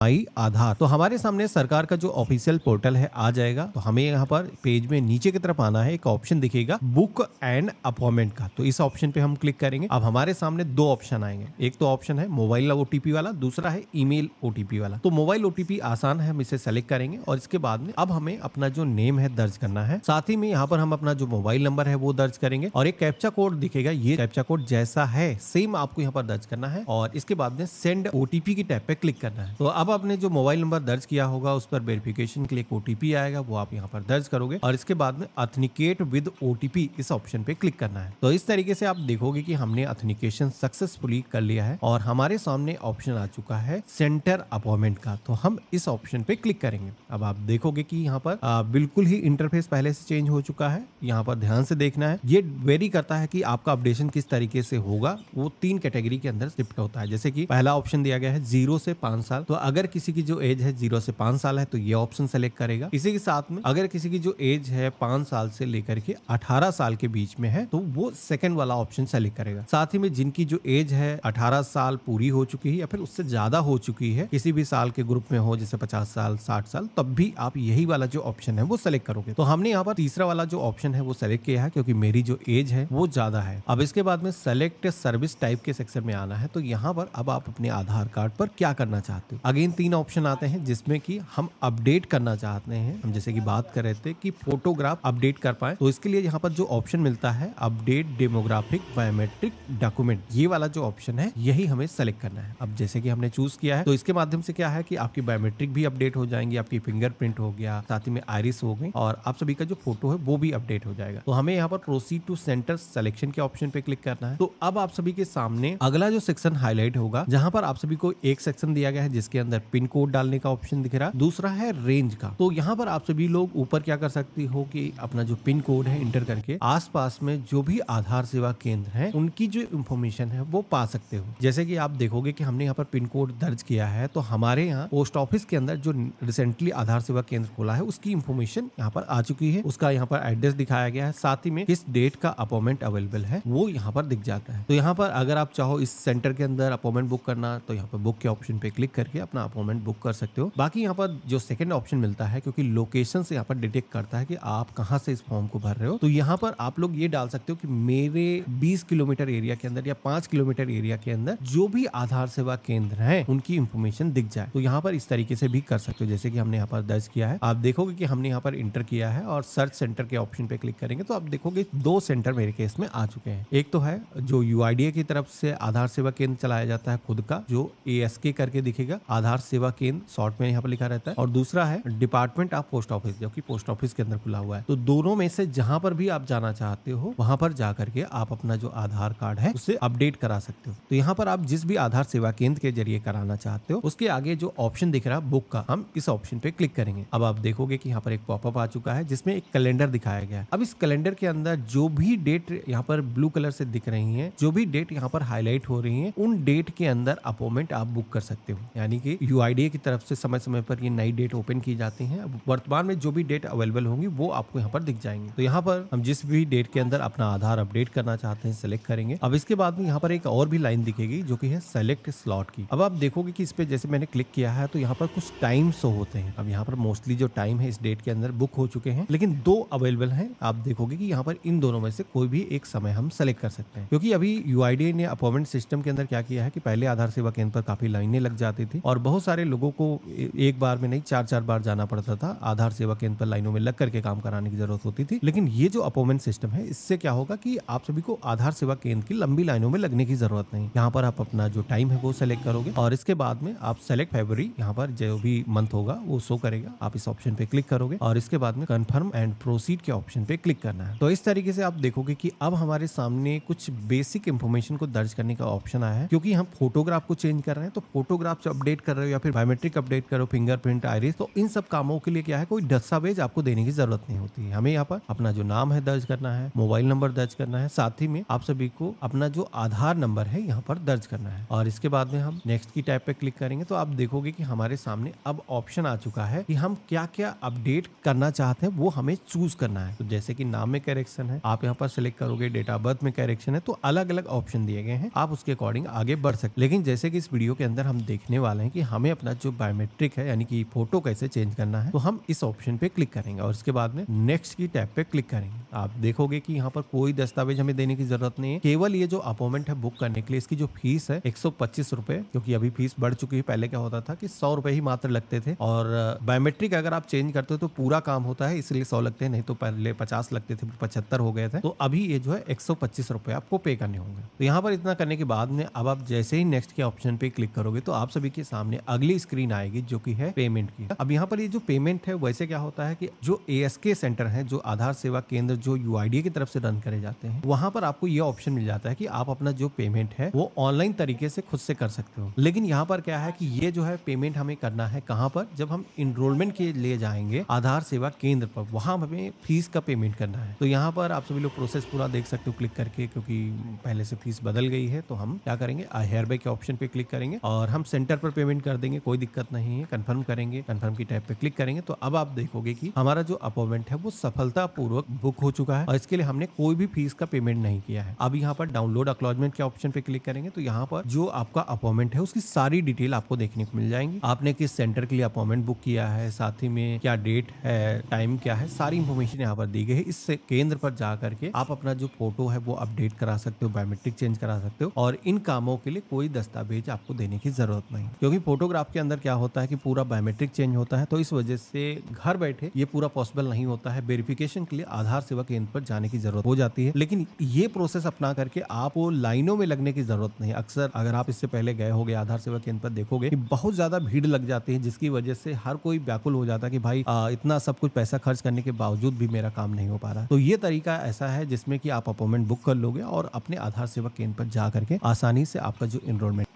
माई आधार। तो हमारे सामने सरकार का जो ऑफिशियल पोर्टल है आ जाएगा। तो हमें यहाँ पर पेज में नीचे की तरफ आना है, एक ऑप्शन दिखेगा बुक एंड अपॉइंटमेंट का। तो इस ऑप्शन पे हम क्लिक करेंगे। अब हमारे सामने दो ऑप्शन आएंगे, एक तो ऑप्शन है मोबाइल ओटीपी वाला, दूसरा है ईमेल ओटीपी वाला। तो मोबाइल ओटीपी आसान है, हम इसे सेलेक्ट करेंगे और इसके बाद में अब हमें अपना जो नेम है दर्ज करना है। साथ ही में यहाँ पर हम अपना जो मोबाइल नंबर है वो दर्ज करेंगे और एक कैप्चा कोड दिखेगा, ये कैप्चा कोड जैसा है सेम आपको यहाँ पर दर्ज करना है और इसके बाद में सेंड ओटीपी की टैब पे क्लिक करना है। तो अब आपने जो मोबाइल नंबर दर्ज किया होगा उस पर वेरिफिकेशन के लिए एक ओटीपी आएगा, वो आप यहाँ पर दर्ज करोगे और इसके बाद में ऑथेंटिकेट विद ओटीपी इस ऑप्शन पे क्लिक करना है। तो इस तरीके से आप देखोगे कि हमने ऑथेंटिकेशन सक्सेसफुली कर लिया है और हमारे सामने ऑप्शन आ चुका है सेंटर अपॉइंटमेंट का। तो हम इस ऑप्शन पे क्लिक करेंगे। अब आप देखोगे कि यहाँ पर बिल्कुल ही इंटरफेस पहले से चेंज हो चुका है। यहाँ पर ध्यान से देखना है, ये वेरी करता है कि आपका अपडेशन किस तरीके से होगा। वो 3 कैटेगरी के अंदर शिफ्ट होता है। जैसे कि पहला ऑप्शन दिया गया है 0 से 5 साल। तो अगर किसी की जो एज है 0 से 5 साल है तो ये ऑप्शन सेलेक्ट करेगा। इसी के साथ में अगर किसी की जो एज है 5 साल से लेकर के 18 साल के बीच में है तो वो सेकंड वाला ऑप्शन सेलेक्ट करेगा। साथ ही में जिनकी जो एज है 18 साल पूरी हो चुकी है या फिर उससे ज्यादा हो चुकी है, किसी भी साल के ग्रुप में हो जैसे 50 साल 60 साल, तब भी आप यही वाला जो ऑप्शन है वो सेलेक्ट करोगे। तो हमने यहाँ पर तीसरा वाला जो ऑप्शन है वो सेलेक्ट किया है क्योंकि मेरी जो एज है वो ज्यादा है। अब इसके बाद में सेलेक्ट सर्विस टाइप के सेक्शन में आना है। तो यहाँ पर अब आप अपने आधार कार्ड पर क्या करना चाहते हो। अगेन 3 ऑप्शन आते हैं जिसमें कि हम अपडेट करना चाहते हैं। हम जैसे कि बात कर रहे थे कि फोटोग्राफ अपडेट कर पाए, तो इसके लिए यहाँ पर जो ऑप्शन मिलता है अपडेट डेमोग्राफिक बायोमेट्रिक डॉक्यूमेंट, ये वाला जो ऑप्शन है यही हमें सेलेक्ट करना है। अब जैसे कि हमने चूज किया है तो इसके माध्यम से क्या है कि आपकी बायोमेट्रिक भी अपडेट हो जाएंगी, आपकी फिंगरप्रिंट हो गया, साथ ही में आइरिस हो गई और आप सभी का जो फोटो है वो भी अपडेट हो जाएगा। तो हमें यहाँ पर प्रोसीड टू सेंटर सिलेक्शन के ऑप्शन पे क्लिक करना है। तो अब आप सभी के सामने अगला जो सेक्शन हाईलाइट होगा, जहां पर आप सभी को एक सेक्शन दिया गया है जिसके अंदर पिन कोड डालने का ऑप्शन दिख रहा है, दूसरा है रेंज का। तो यहाँ पर आप सभी लोग ऊपर क्या कर सकती हो कि अपना जो पिन कोड है इंटर करके आसपास में जो भी आधार सेवा केंद्र है उनकी जो इंफॉर्मेशन है वो पा सकते हो। जैसे कि आप देखोगे कि हमने यहाँ पर पिन कोड दर्ज किया है तो हमारे यहाँ पोस्ट ऑफिस के अंदर जो रिसेंटली आधार सेवा केंद्र खोला है उसकी इंफॉर्मेशन यहाँ पर आ चुकी है, उसका यहाँ पर एड्रेस दिखाया गया है, साथ ही में किस डेट का अपॉइंटमेंट अवेलेबल है वो यहाँ पर दिख जाता है। तो यहाँ पर अगर आप चाहो इस सेंटर के अंदर अपॉइंटमेंट बुक करना तो यहाँ पर बुक के ऑप्शन पे क्लिक करके अपना अपॉइंटमेंट बुक कर सकते हो। बाकी यहाँ पर जो सेकंड ऑप्शन मिलता है, क्योंकि लोकेशन से यहाँ पर डिटेक्ट करता है कि आप कहाँ से इस फॉर्म को भर रहे हो, तो यहाँ पर आप लोग ये डाल सकते हो कि मेरे 20 किलोमीटर एरिया के अंदर या 5 किलोमीटर एरिया के अंदर जो भी आधार सेवा केंद्र है उनकी इंफॉर्मेशन दिख जाए। तो यहाँ पर इस तरीके से भी कर सकते हो जैसे कि हमने यहाँ पर दर्ज किया है। आप देखोगे कि हमने यहाँ पर इंटर किया है और सर्च सेंटर के ऑप्शन पे क्लिक करेंगे तो आप देखोगे 2 सेंटर मेरे केस में आ चुके हैं। एक तो है जो यूआईडीए की तरफ से आधार सेवा केंद्र चलाया जाता है खुद का, जो ASK करके दिखेगा, आधार सेवा केंद्र शॉर्ट में यहाँ पर लिखा रहता है, और दूसरा है डिपार्टमेंट ऑफ पोस्ट ऑफिस जो कि पोस्ट ऑफिस के अंदर खुला हुआ है। तो दोनों में से जहां पर भी आप जाना चाहते हो वहां पर जाकर के आप अपना जो आधार कार्ड है उससे अपडेट करा सकते हो। तो यहाँ पर आप जिस भी आधार सेवा केंद्र के जरिए कराना चाहते हो उसके आगे जो ऑप्शन दिख रहा है बुक का, हम इस ऑप्शन पे क्लिक करेंगे। अब आप देखोगे कि यहाँ पर एक पॉपअप आ चुका है जिसमें एक कैलेंडर दिखाया गया है। अब इस कैलेंडर के अंदर जो भी डेट यहाँ पर ब्लू कलर से दिख रही है, जो भी डेट यहाँ पर हाईलाइट हो रही है, उन डेट के अंदर अपॉइंटमेंट आप बुक कर सकते हो। यानी कि यूआईडीए की तरफ से समय समय पर ये नई डेट ओपन की जाती है। अब वर्तमान में जो भी डेट अवेलेबल होंगी वो आपको यहाँ पर दिख जाएंगे। तो यहाँ पर हम जिस भी डेट के अंदर अपना आधार अपडेट करना चाहते हैं सेलेक्ट करेंगे। अब इसके बाद में यहाँ पर एक और भी लाइन दिखेगी जो कि है सेलेक्ट स्लॉट की। अब आप देखोगे कि इस पे जैसे मैंने क्लिक किया है तो यहाँ पर कुछ टाइम शो होते हैं। अब यहाँ पर मोस्टली जो टाइम है इस डेट के अंदर बुक हो चुके हैं, लेकिन 2 अवेलेबल हैं। आप देखोगे कि यहाँ पर इन दोनों में से कोई भी एक समय हम सेलेक्ट कर सकते हैं, क्योंकि अभी यूआईडीए ने अपॉइंटमेंट सिस्टम के अंदर क्या किया है कि पहले आधार सेवा केंद्र पर काफी लाइनें लग जाती थी और बहुत सारे लोगों को एक बार में नहीं 4-4 बार जाना पड़ता था। आधार सेवा केंद्र पर लाइनों में लग करके काम कराने की जरूरत होती थी। लेकिन ये जो अपॉइंटमेंट सिस्टम है इससे क्या होगा कि आप सभी को आधार सेवा केंद्र की लंबी लाइनों में लगने की जरूरत नहीं। यहाँ पर आप अपना जो टाइम है वो सेलेक्ट करोगे और इसके बाद में आप सेलेक्ट फरवरी, यहाँ पर जो भी मंथ होगा वो शो करेगा। आप इस ऑप्शन पे क्लिक करोगे और इसके बाद में कंफर्म एंड प्रोसीड के ऑप्शन पे क्लिक करना है। तो इस तरीके से आप देखोगे कि अब हमारे सामने कुछ बेसिक इंफॉर्मेशन को दर्ज करने का ऑप्शन आया है। क्योंकि हम फोटोग्राफ को चेंज कर रहे हैं तो फोटोग्राफ अपडेट कर रहे हो या फिर बायोमेट्रिक अपडेट करो, फिंगरप्रिंट, आइरिस, तो इन सब कामों के लिए क्या है कोई दस्तावेज आपको देने की जरूरत नहीं होती है। हमें यहाँ पर अपना जो नाम है दर्ज करना है, मोबाइल नंबर दर्ज करना है, साथ ही में आप सभी को अपना जो आधार नंबर है यहाँ पर दर्ज करना है और इसके बाद में हम नेक्स्ट की टैब पे क्लिक करेंगे तो आप देखोगे कि हमारे सामने अब ऑप्शन आ चुका है कि हम क्या क्या अपडेट करना चाहते हैं वो हमें चूज करना है। तो जैसे कि नाम में करेक्शन है आप यहाँ पर सिलेक्ट करोगे, डेट ऑफ बर्थ में करेक्शन है, तो अलग अलग ऑप्शन दिए गए हैं, आप उसके अकॉर्डिंग आगे बढ़ सकते। लेकिन जैसे कि इस वीडियो के अंदर हम देखने वाले हैं कि हमें अपना जो बायोमेट्रिक है यानी कि फोटो कैसे चेंज करना है, तो हम इस ऑप्शन पे क्लिक करेंगे और इसके बाद में नेक्स्ट की टैब पे क्लिक करेंगे। आप देखोगे कि यहाँ पर कोई दस्तावेज हमें देने की जरूरत नहीं है, केवल ये जो अपॉइंटमेंट है बुक करने के लिए इसकी जो फीस है 125 रुपए, क्योंकि अभी फीस बढ़ चुकी है। पहले क्या होता था कि 100 रुपए ही मात्र लगते थे और बायोमेट्रिक अगर आप चेंज करते हो तो पूरा काम होता है, इसलिए 100 लगते हैं, नहीं तो पहले 50 लगते थे, 75 हो गए थे। तो अभी ये जो है 125 रुपए आपको पे करने होंगे। तो यहाँ पर इतना करने के बाद में अब आप जैसे ही नेक्स्ट के ऑप्शन पे क्लिक करोगे तो आप सभी के सामने अगली स्क्रीन आएगी जो कि है पेमेंट की। अब यहाँ पर ये जो पेमेंट है वैसे क्या होता है कि जो ASK सेंटर है, जो आधार सेवा केंद्र जो UIDAI की तरफ से रन करे जाते हैं, वहां पर आपको ये ऑप्शन मिल जाता है कि आप अपना जो पेमेंट है वो ऑनलाइन तरीके से खुद से कर सकते हो। लेकिन यहाँ पर क्या है कि ये जो है पेमेंट हमें करना है कहाँ पर, जब हम इनरोलमेंट के लिए जाएंगे आधार सेवा केंद्र पर, वहां हमें फीस का पेमेंट करना है। तो यहाँ पर आप सभी लोग प्रोसेस पूरा देख सकते हो क्लिक करके, क्योंकि पहले से फीस बदल गई है। तो हम क्या करेंगे, आई हेयर बाय के ऑप्शन पे क्लिक करेंगे और हम सेंटर पर पेमेंट कर देंगे, कोई दिक्कत नहीं है। कंफर्म करेंगे, कंफर्म की टैब पे क्लिक करेंगे तो अब आप देखोगे कि हमारा जो अपॉइंटमेंट है वो सफलतापूर्वक बुक हो चुका है और इसके लिए हमने कोई भी फीस का पेमेंट नहीं किया है। अब यहाँ पर डाउनलोड एक्नॉलेजमेंट के ऑप्शन पे क्लिक करेंगे तो यहाँ पर जो आपका अपॉइंटमेंट है उसकी सारी डिटेल आपको देखने को मिल जाएंगी। आपने किस सेंटर के लिए अपॉइंटमेंट बुक किया है, साथ ही में क्या डेट है, टाइम क्या है, सारी इंफॉर्मेशन यहाँ पर दी गई है। इस केंद्र पर जा करके आप अपना जो फोटो है वो अपडेट करा सकते हो, बायोमेट्रिक चेंज करा सकते हो और इन कामों के लिए कोई दस्तावेज आपको देने की जरूरत नहीं, क्योंकि फोटोग्राफ के अंदर क्या होता है कि पूरा बायोमेट्रिक चेंज होता है। तो इस वजह से घर बैठे ये पूरा पॉसिबल नहीं होता है। वेरिफिकेशन के लिए आधार सेवा केंद्र पर जाने की जरूरत हो जाती है, लेकिन ये प्रोसेस अपना करके आपको लाइनों में लगने की जरूरत नहीं। अक्सर अगर आप इससे पहले गए होगे आधार सेवा केंद्र पर, देखोगे कि बहुत ज्यादा भीड़ लग जाती है, जिसकी वजह से हर कोई व्याकुल हो जाता है कि भाई इतना सब कुछ पैसा खर्च करने के बावजूद भी मेरा काम नहीं हो पा रहा। तो ये तरीका ऐसा है जिसमें कि आप अपॉइंटमेंट बुक कर लोगे और अपने आधार सेवा केंद्र पर जा करके आसानी से आपका जो एनरोलमेंट